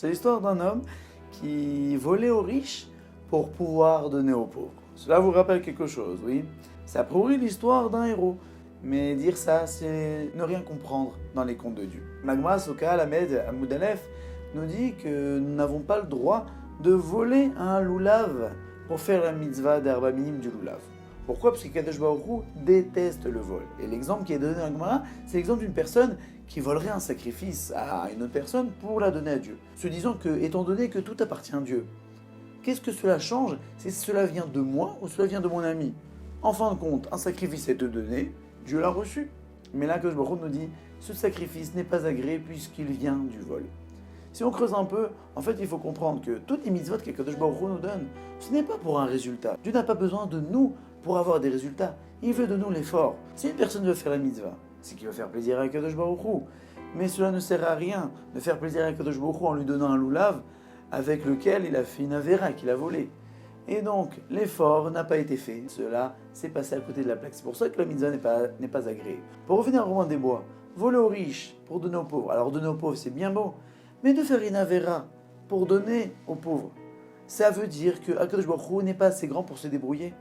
C'est l'histoire d'un homme qui volait aux riches pour pouvoir donner aux pauvres. Cela vous rappelle quelque chose, oui? C'est a priori l'histoire d'un héros. Mais dire ça, c'est ne rien comprendre dans les contes de Dieu. Magma Soka Lamed Amoud Aleph nous dit que nous n'avons pas le droit de voler un loulav pour faire la mitzvah d'herba minime du loulav. Pourquoi? Parce que Kadosh Baruch Hu déteste le vol. Et l'exemple qui est donné dans la Gemara, c'est l'exemple d'une personne qui volerait un sacrifice à une autre personne pour la donner à Dieu. Se disant que, étant donné que tout appartient à Dieu, qu'est-ce que cela change si cela vient de moi ou cela vient de mon ami? En fin de compte, un sacrifice est donné, Dieu l'a reçu. Mais là, Kadosh Baruch Hu nous dit, ce sacrifice n'est pas agréé puisqu'il vient du vol. Si on creuse un peu, en fait, il faut comprendre que toutes les mitzvot que Kadosh Baruch Hu nous donne, ce n'est pas pour un résultat. Dieu n'a pas besoin de nous pour avoir des résultats. Il veut de nous l'effort. Si une personne veut faire la mitzvah, c'est qu'il veut faire plaisir à Kadosh Baruch Hu. Mais cela ne sert à rien de faire plaisir à Kadosh Baruch Hu en lui donnant un loulav avec lequel il a fait une avéra, qu'il a volé. Et donc, l'effort n'a pas été fait. Cela s'est passé à côté de la plaque. C'est pour ça que la mitzvah n'est pas agréée. Pour revenir à Robin des Bois, voler aux riches pour donner aux pauvres. Alors, donner aux pauvres, c'est bien beau. Mais de faire une avéra pour donner aux pauvres, ça veut dire que Akadosh Baruch Hu n'est pas assez grand pour se débrouiller.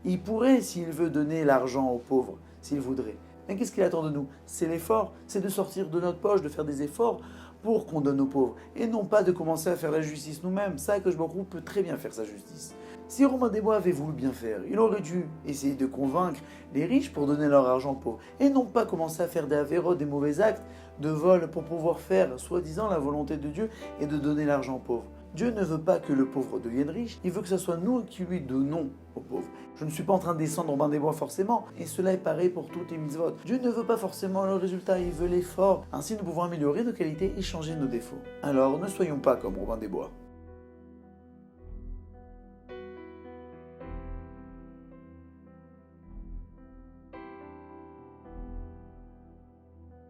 Il pourrait, s'il veut, donner l'argent aux pauvres, s'il voudrait. Mais qu'est-ce qu'il attend de nous? C'est l'effort, c'est de sortir de notre poche, de faire des efforts pour qu'on donne aux pauvres. Et non pas de commencer à faire la justice nous-mêmes. Ça, Akadosh Baruch Hu peut très bien faire sa justice. Si Robin des Bois avait voulu bien faire, il aurait dû essayer de convaincre les riches pour donner leur argent aux pauvres. Et non pas commencer à faire des avérotes, des mauvais actes de vol pour pouvoir faire, soi-disant, la volonté de Dieu et de donner l'argent aux pauvres. Dieu ne veut pas que le pauvre devienne riche, il veut que ce soit nous qui lui donnons aux pauvres. Je ne suis pas en train de descendre Robin des Bois forcément, et cela est pareil pour toutes les mitzvot. Dieu ne veut pas forcément le résultat, il veut l'effort. Ainsi nous pouvons améliorer nos qualités et changer nos défauts. Alors ne soyons pas comme Robin des Bois.